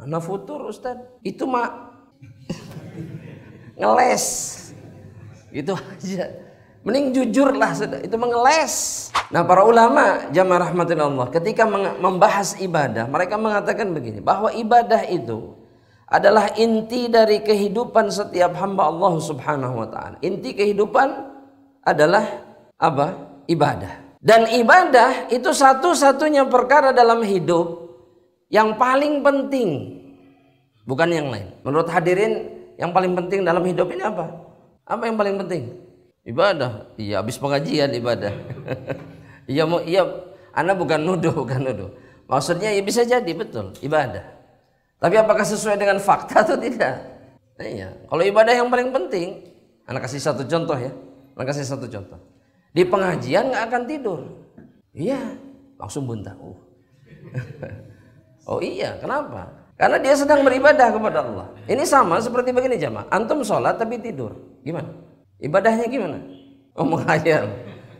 Anak futur Ustaz, itu mah ngeles. Itu aja. Mending jujurlah, itu mengeles. Nah, para ulama jamaah rahmatin Allah ketika membahas ibadah, mereka mengatakan begini, bahwa ibadah itu adalah inti dari kehidupan setiap hamba Allah Subhanahu wa taala. Inti kehidupan adalah apa? Ibadah. Dan ibadah itu satu-satunya perkara dalam hidup yang paling penting, bukan yang lain. Menurut hadirin, yang paling penting dalam hidup ini apa? Apa yang paling penting? Ibadah. Iya, habis pengajian ibadah. Iya, Anda bukan nuduh. Maksudnya ya bisa jadi betul ibadah. Tapi apakah sesuai dengan fakta atau tidak? Nah, iya. Kalau ibadah yang paling penting, Anda kasih satu contoh ya. Anda kasih satu contoh. Di pengajian nggak akan tidur. Iya, langsung buntah. Oh iya, kenapa? Karena dia sedang beribadah kepada Allah. Ini sama seperti begini jamaah. Antum sholat tapi tidur. Gimana? Ibadahnya gimana? Oh, menghayal.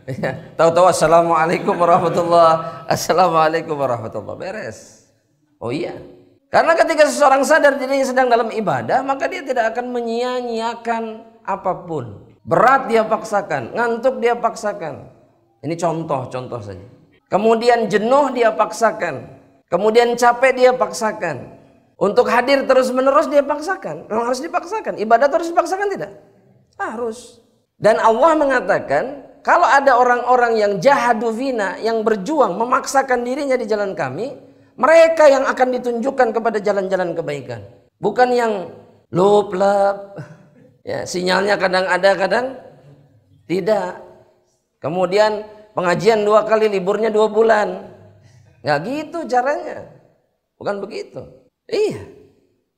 Ya. Tahu-tahu assalamualaikum warahmatullah. Assalamualaikum warahmatullah. Beres. Oh iya. Karena ketika seseorang sadar dirinya sedang dalam ibadah, maka dia tidak akan menyia-nyiakan apapun. Berat dia paksakan, ngantuk dia paksakan. Ini contoh saja. Kemudian jenuh dia paksakan. Kemudian capek dia paksakan. Untuk hadir terus-menerus dia paksakan. Memang harus dipaksakan. Ibadah harus dipaksakan tidak? Harus. Dan Allah mengatakan, kalau ada orang-orang yang jahadu fina, yang berjuang memaksakan dirinya di jalan kami, mereka yang akan ditunjukkan kepada jalan-jalan kebaikan. Bukan yang lup-lap, ya, sinyalnya kadang ada kadang tidak. Kemudian pengajian 2 kali, liburnya 2 bulan. Nggak gitu caranya. Bukan begitu. Iya.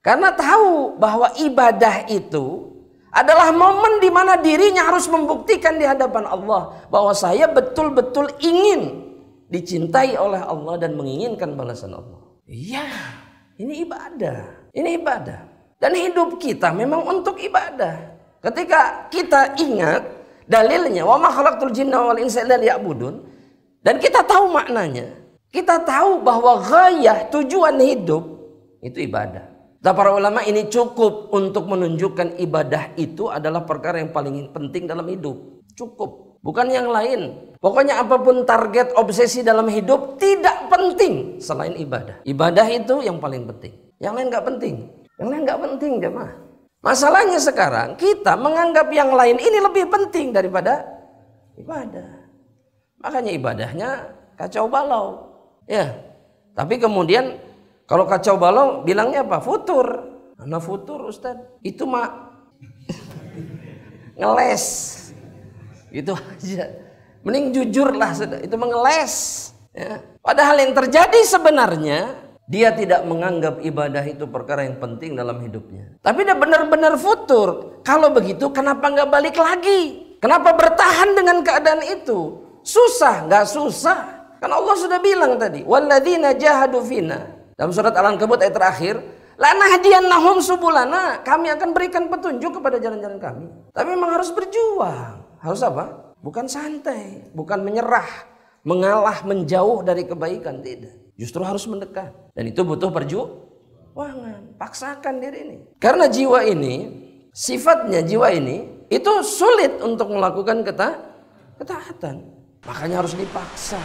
Karena tahu bahwa ibadah itu adalah momen di mana dirinya harus membuktikan di hadapan Allah bahwa saya betul-betul ingin dicintai oleh Allah dan menginginkan balasan Allah. Iya, ini ibadah. Ini ibadah. Dan hidup kita memang untuk ibadah. Ketika kita ingat dalilnya, wa ma khalaqtul jinna wal insa illa liya'budun, dan kita tahu maknanya, kita tahu bahwa ghayah, tujuan hidup itu ibadah. Para ulama ini cukup untuk menunjukkan ibadah itu adalah perkara yang paling penting dalam hidup. Cukup, bukan yang lain. Pokoknya apapun target obsesi dalam hidup tidak penting selain ibadah. Ibadah itu yang paling penting. Yang lain nggak penting. Yang lain nggak penting jemaah. Masalahnya sekarang kita menganggap yang lain ini lebih penting daripada ibadah. Makanya ibadahnya kacau balau. Ya, tapi kemudian kalau kacau balau bilangnya apa? Futur. Anak futur Ustaz, itu mah ngeles. Itu aja. Mending jujurlah, itu mengeles. Ya. Padahal yang terjadi sebenarnya, dia tidak menganggap ibadah itu perkara yang penting dalam hidupnya. Tapi dia benar-benar futur. Kalau begitu kenapa nggak balik lagi? Kenapa bertahan dengan keadaan itu? Susah? Nggak susah. Kan Allah sudah bilang tadi, walladzina jahadu fina. Dalam surat Al-Ankabut ayat terakhir, lanahdiyannahum subulana, kami akan berikan petunjuk kepada jalan-jalan kami. Tapi memang harus berjuang. Harus apa? Bukan santai, bukan menyerah, mengalah, menjauh dari kebaikan, tidak. Justru harus mendekat. Dan itu butuh perjuangan. Paksakan diri ini. Karena jiwa ini, sifatnya jiwa ini, itu sulit untuk melakukan ketaatan. Makanya harus dipaksa.